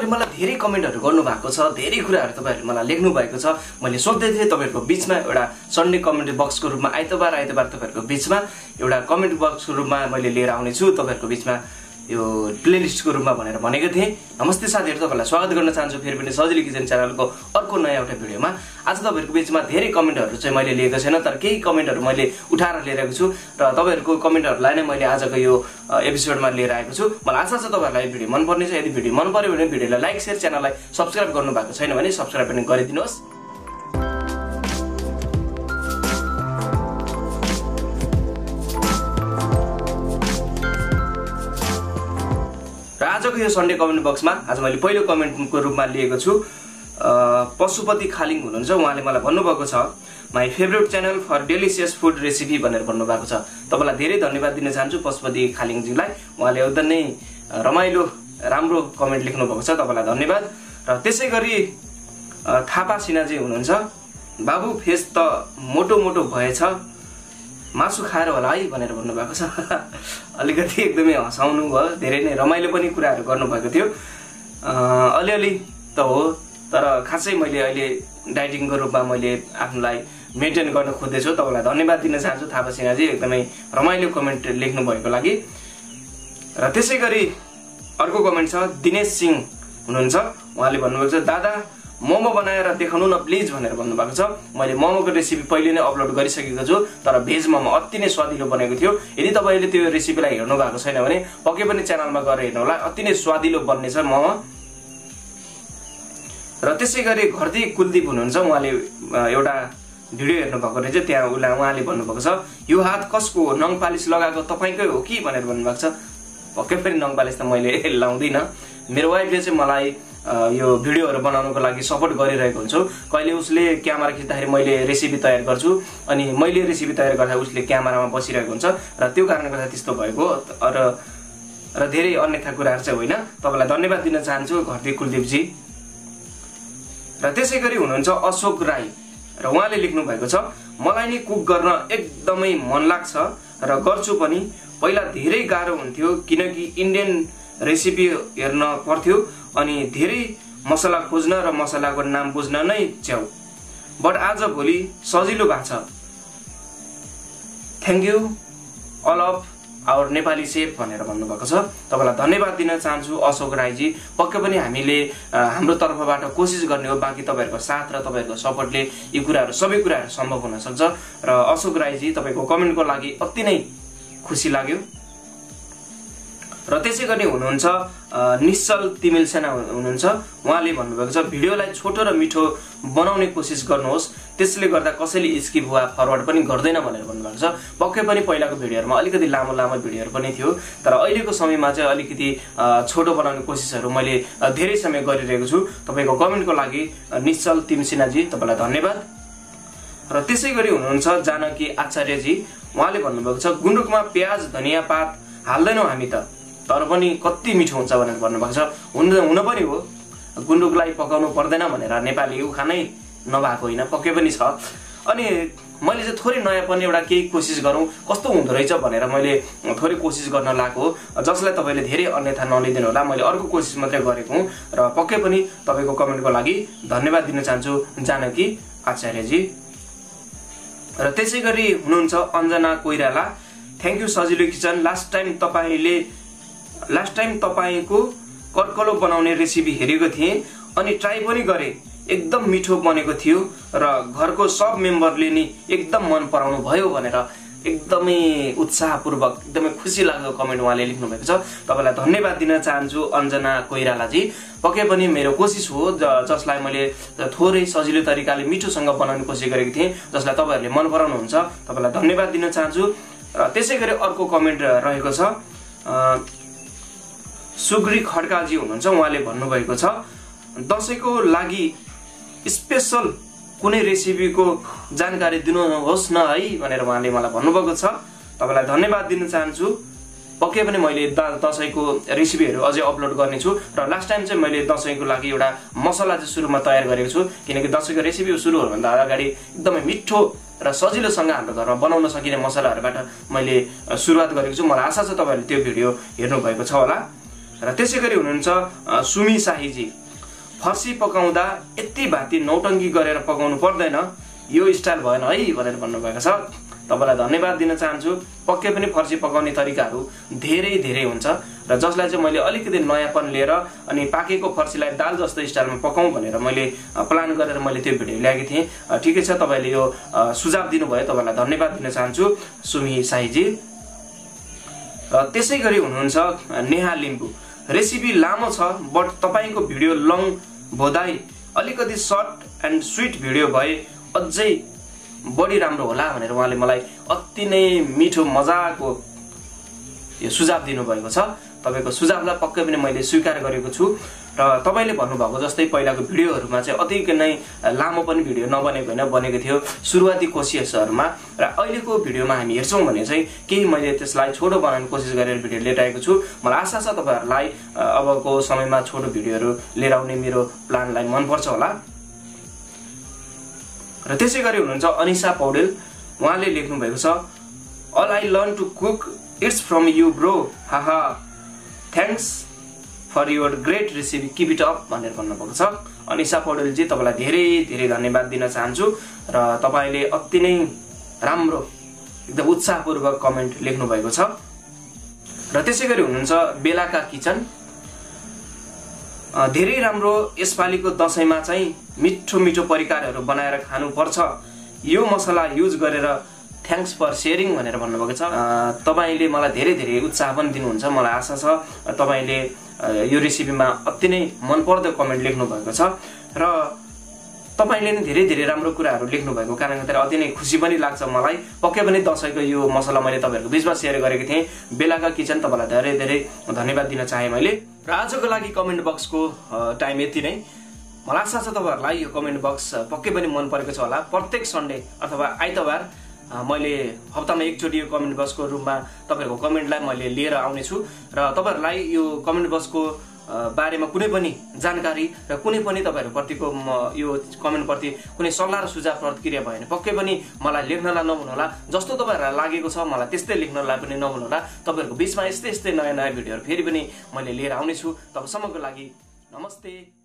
तपाईहरुले मलाई धेरै कमेन्टहरु गर्नु भएको छ, धेरै कुराहरु तपाईहरुले मलाई लेख्नु भएको छ। मैले सोच्दै थिए तपाईहरुको बीचमा एउटा सन्डे कमेन्ट बक्सको रूपमा आइतबार तपाईहरुको बीचमा एउटा कमेन्ट बक्सको रूपमा मैले लिएर आउने छु तपाईहरुको बीचमा यो प्लेलिस्टको रूपमा भनेर भनेको थिए। नमस्ते साथीहरु, तपाईलाई स्वागत गर्न चाहन्छु फेरि पनि सजिलो किचन च्यानलको अर्को नयाँ एउटा भिडियोमा। आज तपाईहरुको बीचमा धेरै कमेन्टहरु चाहिँ मैले लिएको छैन, तर केही कमेन्टहरु मैले उठाएर लिएर आएको छु र तपाईहरुको कमेन्टहरुलाई नै मैले आजको यो एपिसोडमा लिएर आएको छु। मलाई आशा छ तपाईहरुलाई भिडियो मन पर्नेछ। यदि भिडियो मन पर्यो भने भिडियोलाई लाइक शेयर, च्यानललाई सब्स्क्राइब गर्नु भएको छैन भने सब्स्क्राइब पनि गरिदिनुहोस्। आजको यो सन्डे कमेन्ट बक्समा आज मैले पहिलो कमेन्टको रूपमा लिएको छु। पशुपति खालिङ हुनुहुन्छ, उहाँले मलाई भन्नुभएको छ my favourite channel for delicious food recipe भनेर भन्नुभएको छ। तपाईलाई धेरै धन्यवाद दिन चाहन्छु पशुपति खालिङजीलाई। उहाँले एकदम नै रमाइलो राम्रो कमेन्ट लेख्नु भएको छ, तपाईलाई धन्यवाद। र त्यसै गरी थापा सिन्हाजी हुनुहुन्छ, बाबु फेस त मोटो मोटो भएछ, मासु खाएर होला है भनेर भन्नुभएको छ। अलिकति एकदमै हँसाउनु भयो, धेरै नै रमाइलो पनि कुराहरू गर्नुभएको थियो। अलिअलि त हो, तर खासै मैले अहिले डाइटिङको रूपमा मैले आफूलाई मेन्टेन गर्न खोज्दैछु। तपाईँलाई धन्यवाद दिन चाहन्छु थापा सिन्हाजी, एकदमै रमाइलो कमेन्ट लेख्नु भएको लागि। र त्यसै गरी अर्को कमेन्ट छ, दिनेश सिंह हुनुहुन्छ, उहाँले भन्नुभएको छ दादा मोमो बनाएर देखाउनु न प्लिज भनेर भन्नुभएको छ। मैले मोमोको रेसिपी पहिले नै अपलोड गरिसकेको छु, तर भेज मोमो अति नै स्वादिलो बनेको थियो। यदि तपाईले त्यो रेसिपीलाई हेर्नु भएको छैन भने पक्कै पनि च्यानलमा गएर हेर्नु होला, अति नै स्वादिलो बन्नेछ मोमो। र त्यसै गरी घरदी कुलदीप हुनुहुन्छ, उहाँले एउटा भिडियो हेर्नु भएको रहेछ, त्यहाँ उहाँले भन्नुभएको छ यो हात कसको हो, नङ पालिस लगाएको तपाईकै हो कि भनेर भन्नुभएको छ। पक्कै पनि नङ पालिस त मैले लाउँदिनँ, मेरो वाइफले चाहिँ मलाई यो भिडियोहरु बनाउनको लागि सपोर्ट गरिरहेको हुन्छु। कहिले उसले क्यामेरा खिच्दाखेरि मैले रेसिपी तयार गर्छु, अनि मैले रेसिपी तयार गर्दा उसले क्यामेरामा बसिरहेको हुन्छ, र त्यो कारणले गर्दा त्यस्तो भएको र धेरै अन्यथा कुराहरु चाहिँ होइन। तपाईलाई धन्यवाद दिन चाहन्छु घरदी कुलदीपजी। र त्यसै गरी हुनुहुन्छ अशोक राई, र उहाँले लेख्नु भएको छ मलाई नि कुक गर्न एकदमै मन लाग्छ र गर्छु पनि। पहिला धेरै गाह्रो हुन्थ्यो किनकि इन्डियन रेसिपी हेर्न पर्थ्यो अनि धेरै मसला खोज्न र मसलाको नाम बुझ्न नै च्याउ, बट आज भोलि सजिलो भएको छ। Thank you all of our Nepali chef भनेर भन्नुभएको छ। तपाईलाई धन्यवाद दिन चाहन्छु अशोक राईजी। पक्कै पनि हामीले हाम्रो तर्फबाट कोसिस गर्ने हो, बाँकी तपाईहरुको साथ र तपाईहरुको सपोर्टले यी कुराहरु सबै कुराहरु सम्भव हुन सक्छ। र अशोक राईजी तपाईको कमेन्टको लागि अति नै खुसी लाग्यो। र त्यसै गरी हुनुहुन्छ निश्चल तिमिल सेना हुनुहुन्छ, उहाँले भन्नुभएको छ भिडियोलाई छोटो र मिठो बनाउने कोसिस गर्नुहोस्, त्यसले गर्दा कसैले स्किप वा फरवर्ड पनि गर्दैन भनेर भन्नुभएको छ। पक्कै पनि पहिलाको भिडियोहरुमा अलिकति लामो लामो भिडियोहरु पनि थियो, तर अहिलेको समयमा चाहिँ अलिकति छोटो बनाउने कोसिसहरु मैले धेरै समय गरिरहेको छु। तपाईको कमेन्टको लागि निश्चल तिमसिनाजी तपाईलाई धन्यवाद। र त्यसै गरी हुनुहुन्छ जानकी आचार्यजी, उहाँले भन्नुभएको छ गुन्द्रुकमा प्याज धनिया पात हाल्दैनौ हामी त, तर पनि कति मिठो हुन्छ भनेर भन्नुभएको छ। हुन पनि हो, गुन्द्रुकलाई पकाउनु पर्दैन भनेर नेपाली उखानै नभएको होइन, पक्कै पनि छ। अनि मैले चाहिँ थोरै नयाँ पनि एउटा केही कोसिस गरौँ कस्तो हुँदो रहेछ भनेर मैले थोरै कोसिस गर्न लागेको हो, जसलाई तपाईले धेरै अन्यथा नलिदिनु होला। मैले अर्को कोसिस मात्रै गरेको हुँ र पक्कै पनि तपाईको कमेन्टको लागि धन्यवाद दिन चाहन्छु जानकी आचार्यजी। र त्यसै गरी हुनुहुन्छ अञ्जना कोइराला, थ्याङ्क यू सजिलो किचन। लास्ट टाइम तपाईको कर्कलो बनाउने रेसिपी हेरेको थिएँ अनि ट्राई पनि गरे, एकदम मिठो बनेको थियो र घरको सब मेम्बरले नि एकदम मन पराउनु भयो भनेर एकदमै उत्साहपूर्वक एकदमै खुसी लाग्दो कमेन्ट उहाँले लेख्नु भएको छ। तपाईलाई धन्यवाद दिन चाहन्छु अञ्जना कोइरालाजी। पक्कै पनि मेरो कोसिस हो जसलाई मैले थोरै सजिलो तरिकाले मिठोसँग बनाउने कोसिस गरेको थिएँ, जसलाई तपाईहरुले मन पराउनुहुन्छ। तपाईलाई धन्यवाद दिन चाहन्छु। र त्यसै गरी अर्को कमेन्ट रहेको छ, सुग्री खड्काजी हुनुहुन्छ, उहाँले भन्नुभएको छ दशैंको लागि स्पेशल कुनै रेसिपीको जानकारी दिनुहोस् न है भनेर उहाँले मलाई भन्नुभएको छ। तपाईलाई धन्यवाद दिन चाहन्छु। पक्कै पनि मैले दशैंको रेसिपीहरु अझै अपलोड गर्ने छु र लास्ट टाइम चाहिँ मैले दशैंको लागि एउटा मसला चाहिँ सुरुमा तयार गरेको छु, किनकि दशैंको रेसिपी सुरु हुनुभन्दा अगाडि एकदमै मिठो र सजिलोसँग हाम्रो घरमा बनाउन सकिने मसलाहरुबाट मैले सुरुवात गरेको छु। मलाई आशा छ तपाईहरुले त्यो भिडियो हेर्नु भएको छ होला। र त्यसैगरी हुनुहुन्छ सुमी शाहीजी, फर्सी पकाउँदा यति भाती नौटङ्गी गरेर पकाउनु पर्दैन, यो स्टाइल भएन है भनेर भन्नुभएको छ। तपाईलाई धन्यवाद दिन चाहन्छु। पक्कै पनि फर्सी पकाउने तरिकाहरू धेरै धेरै हुन्छ र जसलाई चाहिँ मैले अलिकति नयाँपन लिएर अनि पाकेको फर्सीलाई दाल जस्तो स्टाइलमा पकाउँ भनेर मैले प्लान गरेर मैले त्यो भिडियो ल्याएको थिएँ। ठिकै छ, तपाईले यो सुझाव दिनुभयो, तपाईलाई धन्यवाद दिन चाहन्छु सुमी शाहीजी। र त्यसैगरी हुनुहुन्छ नेहा लिम्बू, रेसिपी लामो छ बट तपाईको भिडियो लङ भोदाई अलिकति सर्ट एन्ड स्वीट भिडियो भए अझै बढी राम्रो होला भनेर उहाँले मलाई अति नै मिठो मजाको यो सुझाव दिनुभएको छ। तपाईको सुझावलाई पक्कै पनि मैले स्वीकार गरेको छु र तपाईले भन्नुभएको जस्तै पहिलाको भिडियोहरुमा चाहिँ अति नै लामो पनि भिडियो नबनेको हैन, बनेको थियो सुरुवाती कोसिसहरुमा, र अहिलेको भिडियोमा हामी हेर्छौं भने चाहिँ केही मैले त्यसलाई छोटो बनाउने कोसिस गरेर भिडियो लिएर आएको छु। मलाई आशा छ तपाईहरुलाई अबको समयमा छोटो भिडियोहरु लिएर आउने मेरो प्लानलाई मन पर्छ होला। र त्यसैगरी हुनुहुन्छ अनिशा पौडेल, उहाँले लेख्नु भएको छ, all I learn to cook it's from you bro, haha thanks for your great recipe, keep it up भनेर भन्नुभएको छ। अनिशा पौडेल जी, तपाईलाई धेरै धेरै धन्यवाद दिन चाहन्छु र तपाईले अति नै राम्रो एकदम उत्साहपूर्वक कमेन्ट लेख्नु भएको छ। र त्यसैगरी हुनुहुन्छ बेलाका किचन, धेरै राम्रो यसपालिको दशैंमा चाहिँ मिठो मिठो परिकारहरू बनाएर खानु पर्छ, यो मसला युज गरेर थ्यांक्स फर शेयरिङ भनेर भन्नुभएको छ। तपाईले मलाई धेरै धेरै उत्साह पनि दिनुहुन्छ, मलाई आशा छ तपाईले यो रेसिपीमा अति नै मनपर्दो कमेन्ट लेख्नु भएको छ र तपाईले नै धेरै धेरै राम्रो कुराहरू लेख्नु भएको कारणले गर्दा अति नै खुसी पनि लाग्छ मलाई। पक्कै पनि दशैंको यो मसला मैले तपाईहरुको बीचमा शेयर गरेको थिएँ। बेलाका किचन, तपाईलाई धेरै धेरै धन्यवाद दिन चाहे मैले। र आजको लागि कमेन्ट बक्सको टाइम यति नै। मलाई आशा छ तपाईहरुलाई यो कमेन्ट बक्स पक्कै पनि मन परेको छ होला। प्रत्येक सन्डे अथवा आइतबार मैले हप्तामा एकचोटि यो कमेन्ट बक्सको रूपमा तपाईहरुको कमेन्टलाई मैले लिएर आउने छु र तपाईहरुलाई यो कमेन्ट बक्सको बारेमा कुनै पनि जानकारी र कुनै पनि तपाईहरुप्रतिको यो कमेन्ट प्रति कुनै सल्लाह र सुझाव प्रतिक्रिया भयो भने पक्कै पनि मलाई लेख्नलाई नभुल्नुहोला। जस्तो तपाईहरुलाई लागेको छ मलाई त्यस्तै लेख्नलाई पनि नभुल्नुहोला। तपाईहरुको बीचमा यस्तै यस्तै नयाँ नयाँ भिडियोहरु फेरि पनि मैले लिएर आउने छु। तबसम्मको लागि नमस्ते।